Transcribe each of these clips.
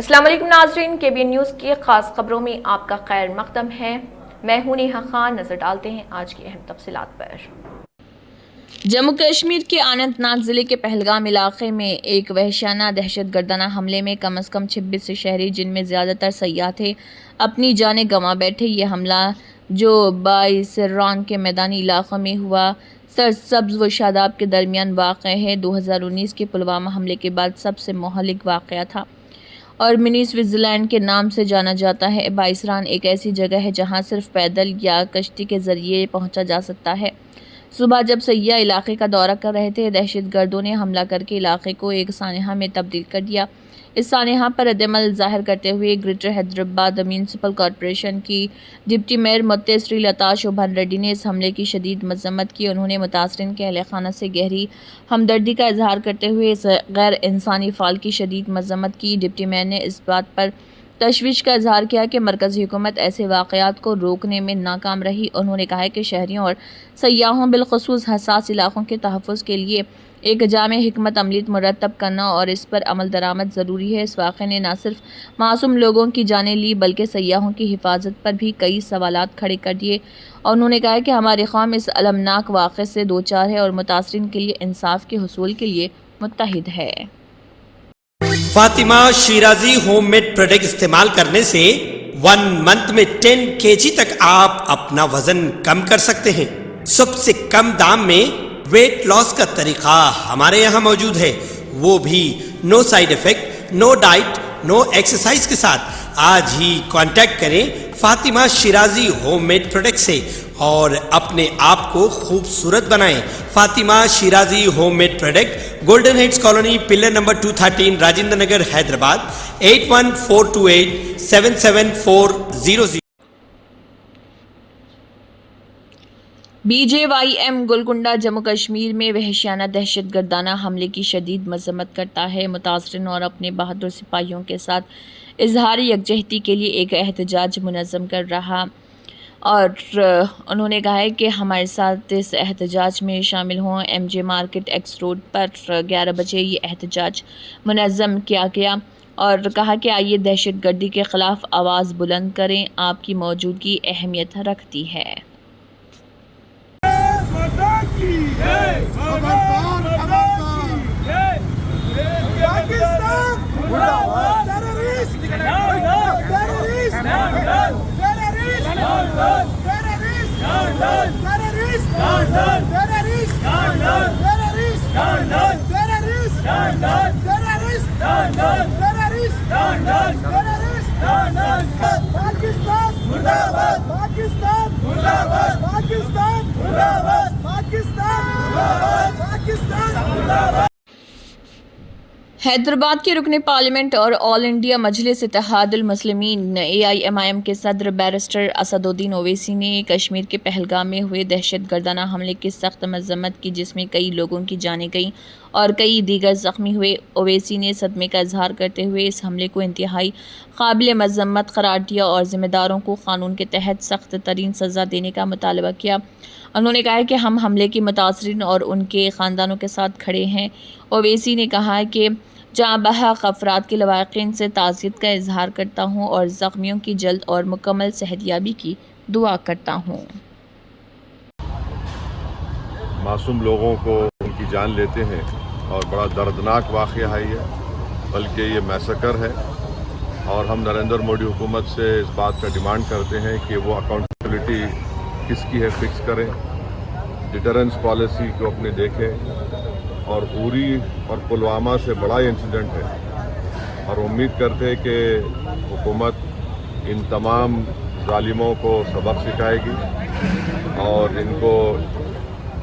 अस्सलाम वालेकुम नाज़रीन, KBN न्यूज़ की खास खबरों में आपका खैर मक़दम है। मैं हूं नेहा खान। नजर डालते हैं आज की अहम तफसीलात पर। जम्मू कश्मीर के अनंतनाग ज़िले के पहलगाम इलाके में एक वहशियाना दहशतगर्दाना हमले में कम से कम 26 शहरी, जिनमें ज़्यादातर सयाह थे, अपनी जानें गंवा बैठे। ये हमला जो 22 रौन के मैदानी इलाक़ों में हुआ, सरसब्ज़ व शादाब के दरमियान वाक़ है। 2019 के पुलवामा हमले के बाद सबसे मोहलिक वाक़या था और मिनी स्विट्ज़रलैंड के नाम से जाना जाता है। 22 रान एक ऐसी जगह है जहां सिर्फ पैदल या कश्ती के ज़रिए पहुंचा जा सकता है। सुबह जब सैयाह इलाके का दौरा कर रहे थे, दहशतगर्दों ने हमला करके इलाके को एक सानहा में तब्दील कर दिया। इस सानहा पर रद्द-ए-अमल ज़ाहिर करते हुए ग्रेटर हैदराबाद म्यूनसिपल कॉरपोरेशन की डिप्टी मेयर मुत्ते लता शोभन रेड्डी ने इस हमले की शदीद मज़म्मत की। उन्होंने मुतासरीन के अहले खाना से गहरी हमदर्दी का इजहार करते हुए इस गैर इंसानी फ़ाल की शदीद मज़म्मत की। डिप्टी मेयर ने इस बात पर तशवीश का इजहार किया कि मरकज़ी हुकूमत ऐसे वाक़यात को रोकने में नाकाम रही। उन्होंने कहा कि शहरियों और सयाहों बिलख़ुसूस हसास इलाक़ों के तहफ़्फ़ुज़ के लिए एक जामे हिकमत अमली मुरतब करना और इस पर अमल दरामद ज़रूरी है। इस वाक़े ने न सिर्फ मासूम लोगों की जानें ली, बल्कि सयाहों की हिफाजत पर भी कई सवालात खड़े कर दिए। और उन्होंने कहा कि हमारी कौम इस अलमनाक वाक़े से दो चार है और मुतासरीन के लिए इंसाफ के हुसूल के लिए मुत्तहिद है। फातिमा शिराजी होममेड प्रोडक्ट इस्तेमाल करने से 1 मंथ में 10 kg तक आप अपना वजन कम कर सकते हैं। सबसे कम दाम में वेट लॉस का तरीका हमारे यहाँ मौजूद है, वो भी no side effect, no diet, no exercise के साथ। आज ही कांटेक्ट करें फातिमा शिराजी होममेड प्रोडक्ट से और अपने आप को खूबसूरत बनाएं। Fatima Shirazi homemade product, golden heads colony, pillar number 213, Rajendra Nagar, Hyderabad 8142877400। BJYM Golconda Jammu Kashmir में वहशियाना दहशतगर्दाना हमले की शदीद मज़म्मत करता है। मुतासरीन और अपने बहादुर सिपाहियों के साथ इजहार यकजहती के लिए एक एहतजाज मुनज़्ज़म कर रहा और उन्होंने कहा है कि हमारे साथ इस एहतजाज में शामिल हों। MJ मार्केट X रोड पर 11 बजे ये एहतजाज मुनज़्ज़म किया गया और कहा कि आइए दहशतगर्दी के ख़िलाफ़ आवाज़ बुलंद करें, आपकी मौजूदगी अहमियत रखती है। हैदराबाद के रुकने पार्लियामेंट और ऑल इंडिया मजलिस इत्तेहादुल मुस्लिमीन AIMIM के सदर बैरिस्टर असदुद्दीन ओवैसी ने कश्मीर के पहलगाम में हुए दहशतगर्दाना हमले की सख्त मज़म्मत की, जिसमें कई लोगों की जानें गईं और कई दीगर ज़ख्मी हुए। ओवैसी ने सदमे का इजहार करते हुए इस हमले को इंतहाई काबिल मज़म्मत करार दिया और ज़िम्मेदारों को कानून के तहत सख्त तरीन सज़ा देने का मुतालबा किया। उन्होंने कहा कि हम हमले की मुतासरीन और उनके ख़ानदानों के साथ खड़े हैं। ओवैसी ने कहा कि जहाँ बहक अफराद के लवाक़िन से ताज़ियत का इजहार करता हूँ और ज़ख्मियों की जल्द और मुकम्मल सेहतयाबी की दुआ करता हूँ। मासूम लोगों को उनकी जान लेते हैं और बड़ा दर्दनाक वाक़या है ये, बल्कि ये मैसेकर है और हम नरेंद्र मोदी हुकूमत से इस बात का डिमांड करते हैं कि वो अकाउंटेबिलिटी किसकी है फिक्स करें, डिटरेंस पॉलिसी को अपने देखें। और उरी और पुलवामा से बड़ा इंसिडेंट है और उम्मीद करते हैं कि हुकूमत इन तमाम जालिमों को सबक सिखाएगी और इनको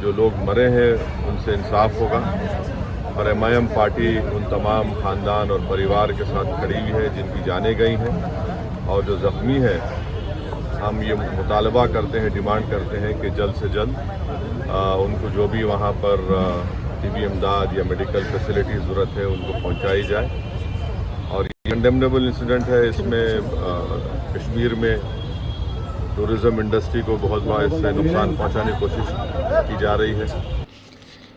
जो लोग मरे हैं उनसे इंसाफ होगा। और MIM पार्टी उन तमाम ख़ानदान और परिवार के साथ खड़ी हुई है जिनकी जानें गई हैं और जो ज़ख्मी है। हम ये मुतालबा करते हैं, डिमांड करते हैं कि जल्द से जल्द उनको जो भी वहाँ पर टीबी इमदाद या मेडिकल फैसिलिटी ज़रूरत है उनको पहुँचाई जाए। और ये कंडेमनेबल इंसिडेंट है। इसमें कश्मीर में टूरिज़्म इंडस्ट्री को बहुत बड़ा इससे नुकसान पहुँचाने की कोशिश की जा रही है।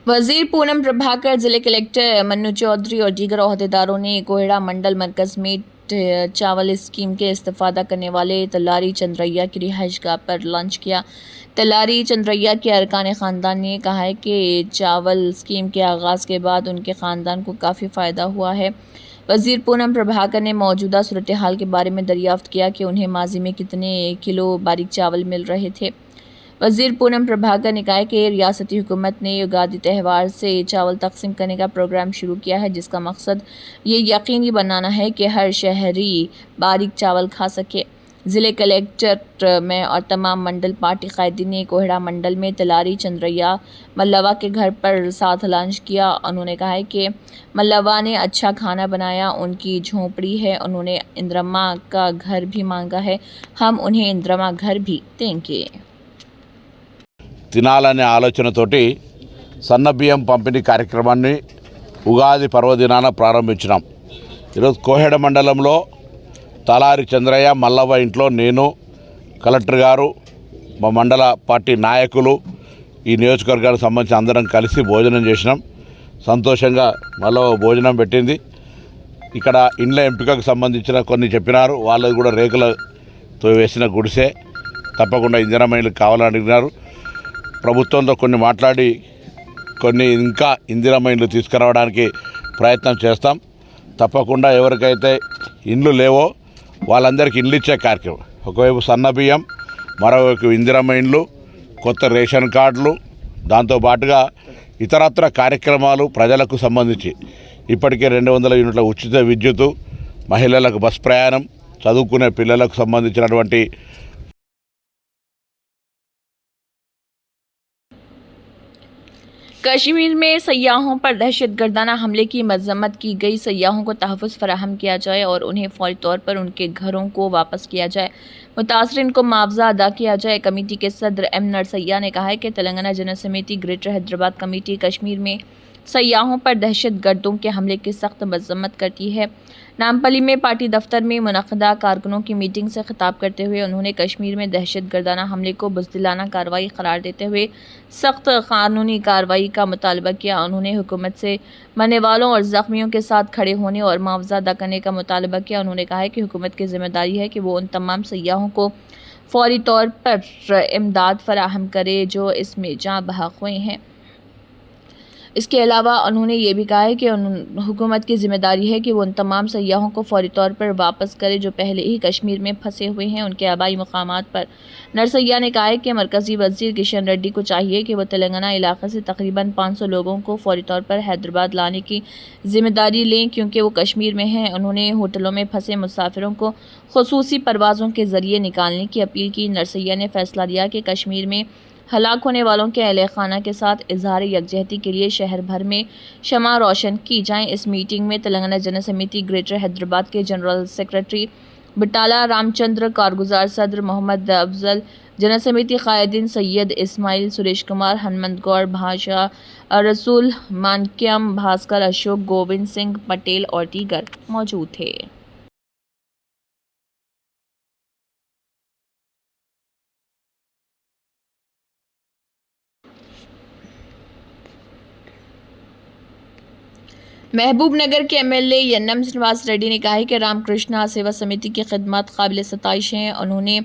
वजीर पूनम प्रभाकर, जिले कलेक्टर मन्नू चौधरी और दीगर ओहदेदारों ने कोहड़ा मंडल मरकज़ में चावल स्कीम के इस्तेफादा करने वाले तलारी चंद्रैया की रिहाइश गाह पर लंच किया। तलारी चंद्रैया के अरकान ख़ानदान ने कहा है कि चावल स्कीम के आगाज़ के बाद उनके ख़ानदान को काफ़ी फ़ायदा हुआ है। वज़ीर पूनम प्रभाकर ने मौजूदा सूरत हाल के बारे में दरियाफ़्त किया कि उन्हें माजी में कितने किलो बारीक चावल मिल रहे थे। वज़ीर पूनम प्रभाकर ने कहा कि रियासती हुकूमत ने युगादी त्यौहार से चावल तकसीम करने का प्रोग्राम शुरू किया है, जिसका मकसद ये यकीनी बनाना है कि हर शहरी बारीक चावल खा सके। ज़िले कलेक्ट्रेट में और तमाम मंडल पार्टी कायदीन ने कोहड़ा मंडल में तलारी चंद्रैया मल्लवा के घर पर साथ लंच किया। उन्होंने कहा है कि मल्लवा ने अच्छा खाना बनाया, उनकी झोंपड़ी है, उन्होंने इंदिरम्मा का घर भी मांगा है, हम उन्हें इंदिरम्मा घर भी देंगे। తినాలనే ఆలోచనతోటి సన్నబియ్యం పంపిణీ కార్యక్రమాన్ని ఉగాది పర్వదినాన ప్రారంభించినాం. ఈరోజు కోహెడ మండలంలో తలారి చంద్రయ్య మల్లవ్వ ఇంట్లో నేను, కలెక్టర్ గారు, మా మండల పార్టీ నాయకులు, ఈ నియోజకవర్గానికి సంబంధించి అందరం కలిసి భోజనం చేసినాం. సంతోషంగా మల్లవ్వ భోజనం పెట్టింది. ఇక్కడ ఇండ్ల ఎంపికకు సంబంధించిన కొన్ని చెప్పినారు, వాళ్ళది కూడా రేకులతో వేసిన గుడిసె, తప్పకుండా ఇందిరమ్మ ఇల్లు కావాలని అడిగినారు. ప్రభుత్వంతో కొన్ని మాట్లాడి కొన్ని ఇంకా ఇందిరమ్మ ఇండ్లు తీసుకురావడానికి ప్రయత్నం చేస్తాం. తప్పకుండా ఎవరికైతే ఇండ్లు లేవో వాళ్ళందరికీ ఇండ్లు ఇచ్చే కార్యక్రమం, ఒకవైపు సన్నబియ్యం, మరోవైపు ఇందిరమ్మ ఇండ్లు, కొత్త రేషన్ కార్డులు, దాంతోపాటుగా ఇతరత్ర కార్యక్రమాలు ప్రజలకు సంబంధించి ఇప్పటికే 200 యూనిట్ల ఉచిత విద్యుత్తు, మహిళలకు బస్ ప్రయాణం, చదువుకునే పిల్లలకు సంబంధించినటువంటి कश्मीर में सयाहों पर दहशतगर्दाना हमले की मजम्मत की गई। सयाहों को तहफ़्फ़ुज़ फराहम किया जाए और उन्हें फ़ौरी तौर पर उनके घरों को वापस किया जाए, मुतासरीन को मुआवजा अदा किया जाए। कमेटी के सदर एम नरसैया ने कहा है कि तेलंगाना जन समिति ग्रेटर हैदराबाद कमेटी कश्मीर में सयाहों पर दहशतगर्दों के हमले की सख्त मजम्मत करती है। नामपल्ली में पार्टी दफ्तर में मुनक़दा कारकुनों की मीटिंग से खिताब करते हुए उन्होंने कश्मीर में दहशतगर्दाना हमले को बुज़दिलाना कार्रवाई करार देते हुए सख्त कानूनी कार्रवाई का मुतालबा किया। उन्होंने हुकूमत से मरने वालों और ज़ख्मियों के साथ खड़े होने और मुआवजा अदा करने का मुतालबा किया। उन्होंने कहा है कि हुकूमत की ज़िम्मेदारी है कि वो उन तमाम सयाहों को फ़ौरी तौर पर इमदाद फराहम करे जो इसमें जाँ बहक हुए हैं। इसके अलावा उन्होंने ये भी कहा है कि हुकूमत की ज़िम्मेदारी है कि वो उन तमाम सयाहों को फ़ौरी तौर पर वापस करे जो पहले ही कश्मीर में फंसे हुए हैं उनके आबाई मकामात पर। नरसैया ने कहा है कि मरकज़ी वज़ीर किशन रेड्डी को चाहिए कि वो तेलंगाना इलाक़े से तकरीबन 500 लोगों को फ़ौरी तौर पर हैदराबाद लाने की ज़िम्मेदारी लें क्योंकि वो कश्मीर में हैं। उन्होंने होटलों में फंसे मुसाफिरों को ख़ुसूसी परवाज़ों के ज़रिए निकालने की अपील की। नरसैया ने फ़ैसला लिया कि कश्मीर में हलाक होने वालों के अहले खाना के साथ इजहार यकजहती के लिए शहर भर में शमा रोशन की जाएं। इस मीटिंग में तेलंगाना जन समिति ग्रेटर हैदराबाद के जनरल सेक्रेटरी बटाला रामचंद्र, कारगुजार सदर मोहम्मद अफजल, जन समिति कायदीन सैयद इस्माइल, सुरेश कुमार, हनुमंत गौर, भाषा रसूल, मानक्यम, भास्कर, अशोक, गोविंद सिंह पटेल और दीगर मौजूद थे। महबूब नगर के एमएलए यन्नम श्रीनिवास रेड्डी ने कहा है कि रामकृष्णा सेवा समिति की खिदमत काबिल सताइश हैं। उन्होंने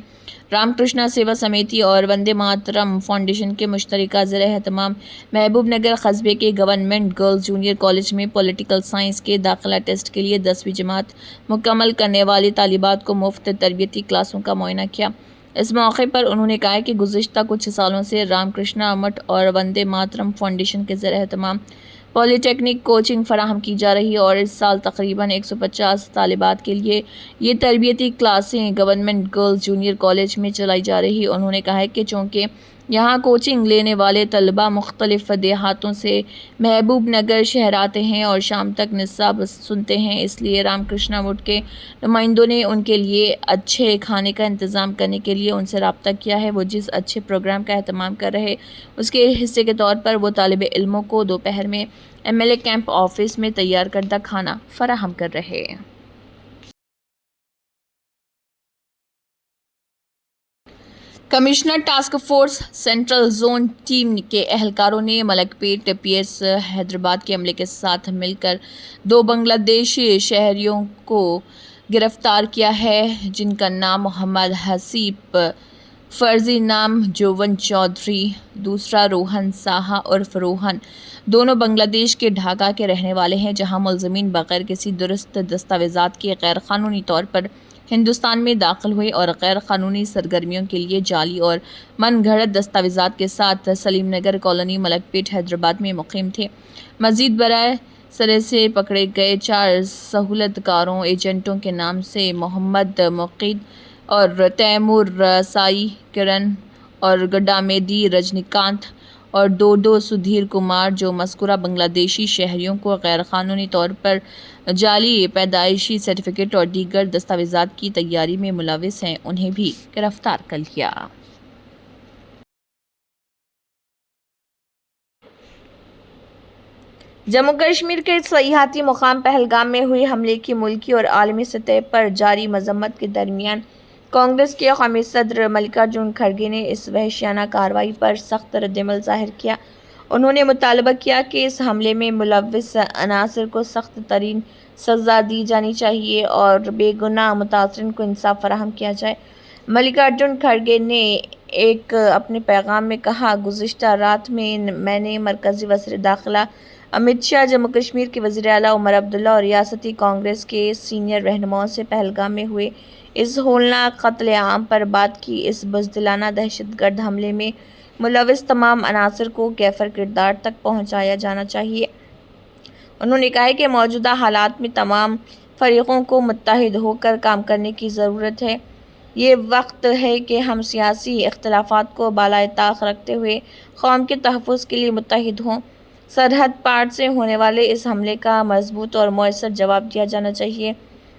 रामकृष्णा सेवा समिति और वंदे मातरम फाउंडेशन के मुश्तरका ज़ेर-ए-एहतमाम महबूब नगर कस्बे के गवर्नमेंट गर्ल्स जूनियर कॉलेज में पॉलिटिकल साइंस के दाखिला टेस्ट के लिए 10वीं जमात मुकम्मल करने वाली तालिबात को मुफ्त तरबियती क्लासों का मुआयना किया। इस मौके पर उन्होंने कहा कि गुज़िश्ता कुछ सालों से रामकृष्णा मठ और वंदे मातरम फाउंडेशन के ज़ेर-ए-एहतमाम पॉलीटेक्निक कोचिंग फराहम की जा रही है और इस साल तकरीबन 150 तालिबात के लिए ये तरबियती क्लासें गवर्नमेंट गर्ल्स जूनियर कॉलेज में चलाई जा रही है। उन्होंने कहा है कि चूँकि यहाँ कोचिंग लेने वाले तलबा मुख्तलिफ देहातों से महबूब नगर शहर आते हैं और शाम तक निसाब सुनते हैं, इसलिए रामकृष्णा मठ के नुमाइंदों ने उनके लिए अच्छे खाने का इंतज़ाम करने के लिए उनसे रब्ता किया है। वो जिस अच्छे प्रोग्राम का एहतमाम कर रहे उसके हिस्से के तौर पर वो तालिब इल्मों को दोपहर में एमएलए कैंप ऑफिस में तैयार करदा खाना फराहम कर रहे हैं। Commissioner task force central zone team के एहलकारों ने मलकपेट पीएस हैदराबाद के अमले के साथ मिलकर 2 बांग्लादेशी शहरियों को گرفتار کیا ہے، جن کا نام محمد حسیب فرضی نام جوون چودھری، دوسرا روہن ساہا عرف روہن، دونوں بنگلہ دیش کے ڈھاکہ کے رہنے والے ہیں، جہاں ملزمین بغیر کسی درست دستاویزات کے غیر قانونی طور پر ہندوستان میں داخل ہوئے اور غیر قانونی سرگرمیوں کے لیے جعلی اور من گھڑت دستاویزات کے ساتھ سلیم نگر کالونی ملک پیٹ حیدرآباد میں مقیم تھے۔ مزید برائے سرے سے پکڑے گئے 4 سہولت کاروں ایجنٹوں کے نام سے محمد مقید اور تیمور سائی کرن اور گڈامیدی رجنی کانت اور ڈوڈو سدھیر کمار، جو مذکورہ بنگلہ دیشی شہریوں کو غیر قانونی طور پر جعلی پیدائشی سرٹیفکیٹ اور دیگر دستاویزات کی تیاری میں ملوث ہیں، انہیں بھی گرفتار کر لیا۔ جموں کشمیر کے سیاحتی مقام پہلگام میں ہوئے حملے کی ملکی اور عالمی سطح پر جاری مذمت کے درمیان کانگریس کے قومی صدر ملکارجن کھڑگے نے اس وحشیانہ کارروائی پر سخت ردعمل ظاہر کیا۔ انہوں نے مطالبہ کیا کہ اس حملے میں ملوث عناصر کو سخت ترین سزا دی جانی چاہیے اور بے گناہ متاثرین کو انصاف فراہم کیا جائے۔ ملکارجن کھڑگے نے ایک اپنے پیغام میں کہا، گزشتہ رات میں نے مرکزی وزیر داخلہ امت شاہ، جموں کشمیر کے وزیر اعلیٰ عمر عبداللہ اور ریاستی کانگریس کے سینئر رہنماؤں سے پہلگام میں ہوئے اس ہولناک قتل عام پر بات کی۔ اس بزدلانہ دہشت گرد حملے میں ملوث تمام عناصر کو کیفر کردار تک پہنچایا جانا چاہیے۔ انہوں نے کہا کہ موجودہ حالات میں تمام فریقوں کو متحد ہو کر کام کرنے کی ضرورت ہے۔ یہ وقت ہے کہ ہم سیاسی اختلافات کو بالائے طاق رکھتے ہوئے قوم کے تحفظ کے لیے متحد ہوں۔ سرحد پار سے ہونے والے اس حملے کا مضبوط اور مؤثر جواب دیا جانا چاہیے۔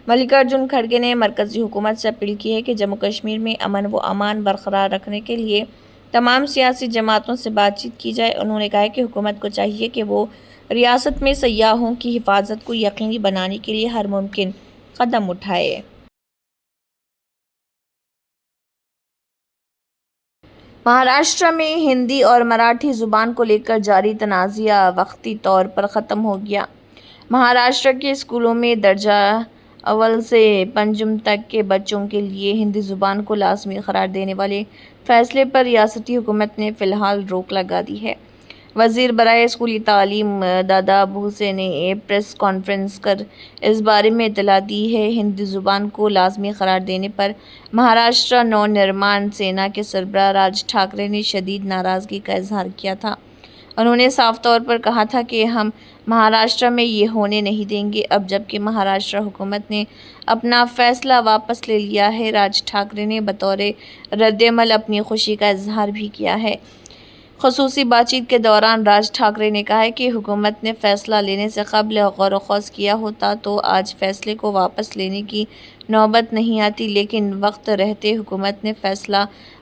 ملکارجن کھڑگے نے مرکزی حکومت سے اپیل کی ہے کہ جموں کشمیر میں امن و امان برقرار رکھنے کے لیے تمام سیاسی جماعتوں سے بات چیت کی جائے۔ انہوں نے کہا کہ حکومت کو چاہیے کہ وہ ریاست میں سیاحوں کی حفاظت کو یقینی بنانے کے لیے ہر ممکن قدم اٹھائے۔ مہاراشٹر میں ہندی اور مراٹھی زبان کو لے کر جاری تنازعہ وقتی طور پر ختم ہو گیا۔ مہاراشٹر کے اسکولوں میں درجہ اول سے پنجم تک کے بچوں کے لیے ہندی زبان کو لازمی قرار دینے والے فیصلے پر ریاستی حکومت نے فی الحال روک لگا دی ہے۔ وزیر برائے اسکولی تعلیم دادا بھوسے نے پریس کانفرنس کر اس بارے میں اطلاع دی ہے۔ ہندی زبان کو لازمی قرار دینے پر مہاراشٹر نو نرمان سینا کے سربراہ راج ٹھاکرے نے شدید ناراضگی کا اظہار کیا تھا۔ انہوں نے صاف طور پر کہا تھا کہ ہم مہاراشٹر میں یہ ہونے نہیں دیں گے۔ اب جبکہ مہاراشٹر حکومت نے اپنا فیصلہ واپس لے لیا ہے، راج ٹھاکرے نے بطور ردعمل اپنی خوشی کا اظہار بھی کیا ہے۔ خصوصی بات چیت کے دوران راج ٹھاکرے نے کہا کہ حکومت نے فیصلہ لینے سے قبل غور و خوض کیا ہوتا تو آج فیصلے کو واپس لینے کی نوبت نہیں آتی، لیکن وقت رہتے حکومت نے فیصلہ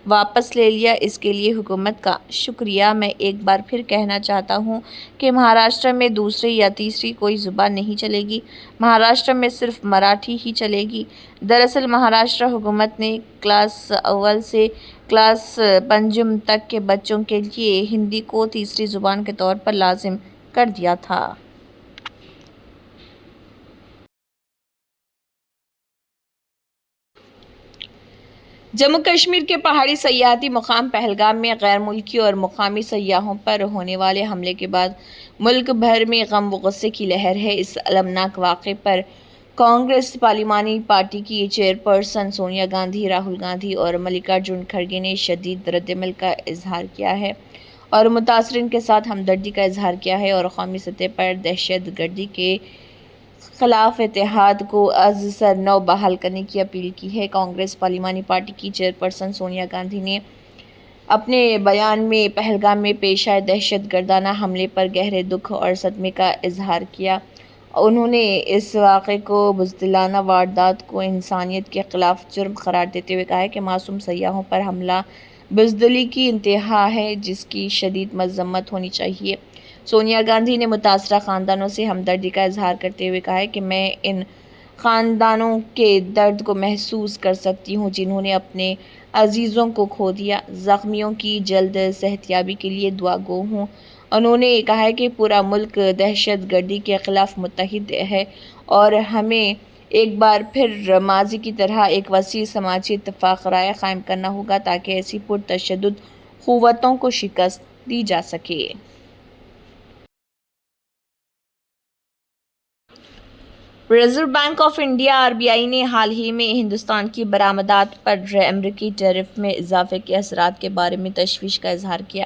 واپس لے لیا، اس کے لیے حکومت کا شکریہ۔ میں ایک بار پھر کہنا چاہتا ہوں کہ مہاراشٹر میں دوسری یا تیسری کوئی زبان نہیں چلے گی، مہاراشٹر میں صرف مراٹھی ہی چلے گی۔ دراصل مہاراشٹر حکومت نے کلاس اول سے کلاس پنجم تک کے بچوں کے لیے ہندی کو تیسری زبان کے طور پر لازم کر دیا تھا۔ جموں کشمیر کے پہاڑی سیاحتی مقام پہلگام میں غیر ملکی اور مقامی سیاحوں پر ہونے والے حملے کے بعد ملک بھر میں غم و غصے کی لہر ہے۔ اس المناک واقعے پر کانگریس پارلیمانی پارٹی کی چیئرپرسن سونیا گاندھی، راہل گاندھی اور ملکارجن کھڑگے نے شدید ردعمل کا اظہار کیا ہے اور متاثرین کے ساتھ ہمدردی کا اظہار کیا ہے اور قومی سطح پر دہشت گردی کے خلاف اتحاد کو از سر نو بحال کرنے کی اپیل کی ہے۔ کانگریس پارلیمانی پارٹی کی چیئرپرسن سونیا گاندھی نے اپنے بیان میں پہلگام میں پیش آئے دہشت گردانہ حملے پر گہرے دکھ اور صدمے کا اظہار کیا۔ انہوں نے اس واقعے کو بزدلانہ واردات کو انسانیت کے خلاف جرم قرار دیتے ہوئے کہا کہ معصوم سیاحوں پر حملہ بزدلی کی انتہا ہے جس کی شدید مذمت ہونی چاہیے۔ سونیا گاندھی نے متاثرہ خاندانوں سے ہمدردی کا اظہار کرتے ہوئے کہا کہ میں ان خاندانوں کے درد کو محسوس کر سکتی ہوں جنہوں نے اپنے عزیزوں کو کھو دیا۔ زخمیوں کی جلد صحتیابی کے لیے دعا گو ہوں۔ انہوں نے کہا کہ پورا ملک دہشت گردی کے خلاف متحد ہے اور ہمیں ایک بار پھر ماضی کی طرح ایک وسیع سماجی اتفاق رائے قائم کرنا ہوگا تاکہ ایسی پرتشدد قوتوں کو شکست دی جا سکے۔ Reserve bank of India RBI نے حال ہی میں ہندوستان کی برآمدات پر امریکی ٹیرف میں اضافے کے اثرات کے بارے میں تشویش کا اظہار کیا۔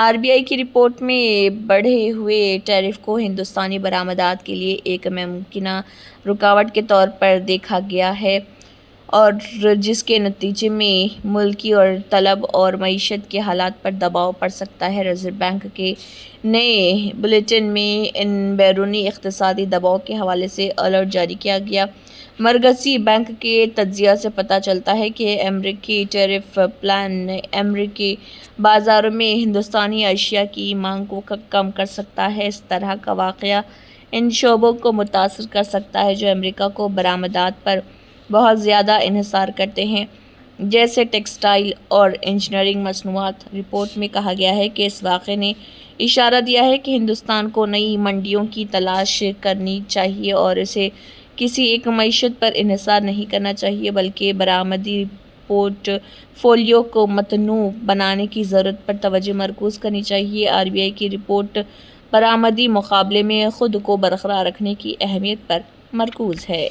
RBI کی رپورٹ میں بڑھے ہوئے ٹیرف کو ہندوستانی برآمدات کے لیے ایک ممکنہ رکاوٹ کے طور پر دیکھا گیا ہے اور جس کے نتیجے میں ملکی اور طلب اور معیشت کے حالات پر دباؤ پڑ سکتا ہے۔ ریزرو بینک کے نئے بلیٹن میں ان بیرونی اقتصادی دباؤ کے حوالے سے الرٹ جاری کیا گیا۔ مرکزی بینک کے تجزیہ سے پتہ چلتا ہے کہ امریکی ٹیرف پلان امریکی بازاروں میں ہندوستانی اشیاء کی مانگ کو کم کر سکتا ہے۔ اس طرح کا واقعہ ان شعبوں کو متاثر کر سکتا ہے جو امریکہ کو برآمدات پر بہت زیادہ انحصار کرتے ہیں، جیسے ٹیکسٹائل اور انجینئرنگ مصنوعات۔ رپورٹ میں کہا گیا ہے کہ اس واقعے نے اشارہ دیا ہے کہ ہندوستان کو نئی منڈیوں کی تلاش کرنی چاہیے اور اسے کسی ایک معیشت پر انحصار نہیں کرنا چاہیے بلکہ برآمدی پورٹ فولیو کو متنوع بنانے کی ضرورت پر توجہ مرکوز کرنی چاہیے۔ RBI کی رپورٹ برآمدی مقابلے میں خود کو برقرار رکھنے کی اہمیت پر مرکوز ہے۔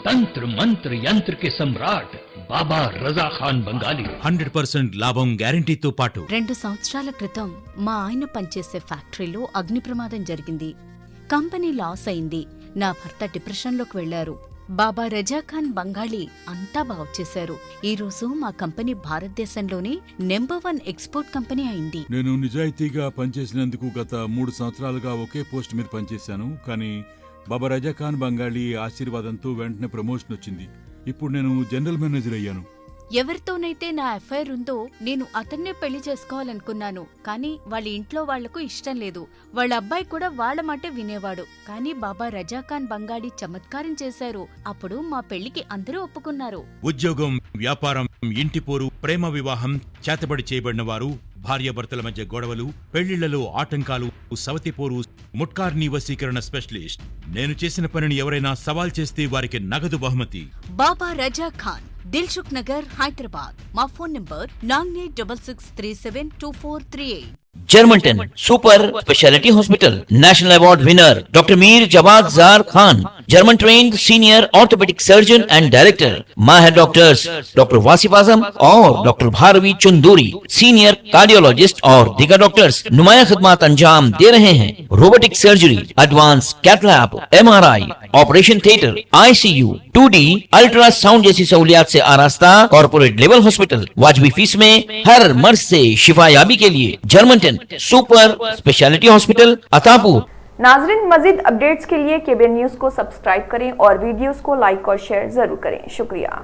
तंत्र मंत्र यंत्र के सम्राट బాబా రజా ఖాన్ బంగాలి 100% లాభం గ్యారంటీతో పాటు 2 సంవత్సరాల క్రితం మా ఆయన పనిచేసే ఫ్యాక్టరీలో అగ్ని ప్రమాదం జరిగింది. కంపెనీ లాస్ అయింది. నా భర్త డిప్రెషన్లోకి వెళ్లారు. బాబా రజా ఖాన్ బంగాళీ అంతా బాగుచేశారు. ఈ రోజు మా కంపెనీ భారతదేశంలోనే నెంబర్ 1 ఎక్స్పోర్ట్ కంపెనీ అయింది. నేను నిజాయితీగా పనిచేసినందుకు గత 3 సంవత్సరాలుగా ఒకే పోస్ట్ మీద పనిచేశాను. కానీ బాబా రజా ఖాన్ బంగాళీ ఆశీర్వాదంతో వెంటనే ప్రమోషన్ వచ్చింది. ఇప్పుడు నేను జనరల్ మేనేజర్ అయ్యాను. ఎవరితోనైతే నా అఫైర్ ఉందో నేను అతన్నే పెళ్లి చేసుకోవాలనుకున్నాను. కానీ వాళ్ళ ఇంట్లో వాళ్లకు ఇష్టం లేదు. వాళ్ళ అబ్బాయి కూడా వాళ్ళ మాట వినేవాడు. కానీ బాబా రజా ఖాన్ బంగాళీ చమత్కారం చేశారు. అప్పుడు మా పెళ్లికి అందరూ ఒప్పుకున్నారు. ఉద్యోగం, వ్యాపారం, ఇంటి పోరు, ప్రేమ వివాహం, చేతబడి చేయబడిన వారు, భార్యాభర్తల మధ్య గొడవలు, పెళ్లిళ్లలో ఆటంకాలు, సవతిపోరు, ముట్కార్నీ వశీకరణ స్పెషలిస్ట్. నేను చేసిన పనిని ఎవరైనా సవాల్ చేస్తే వారికి నగదు బహుమతి. బాబా రజా ఖాన్, దిల్సుఖ్ నగర్, హైదరాబాద్. మా ఫోన్ నంబర్ 9866372438. जर्मनटन super speciality hospital, national award winner doctor Mir Jawad Zar Khan, German trained senior orthopaedic surgeon and director, माहिर डॉक्टर्स डॉक्टर वासिफ आजम और doctor Bharavi Chunduri, senior cardiologist और दीगर डॉक्टर्स नुमाया खिदमत अंजाम दे रहे हैं. Robotic surgery, advance cath lab, MRI, operation theatre, ICU, 2D ultrasound जैसी सहूलियात से आरास्ता कॉर्पोरेट लेवल हॉस्पिटल. वाजबी फीस में हर मर्ज से शिफायाबी के लिए Germanton super speciality hospital, Attapur. नाज़रीन, मज़ीद अपडेट्स के लिए KBN न्यूज़ को सब्सक्राइब करें और वीडियोस को लाइक और शेयर ज़रूर करें। शुक्रिया।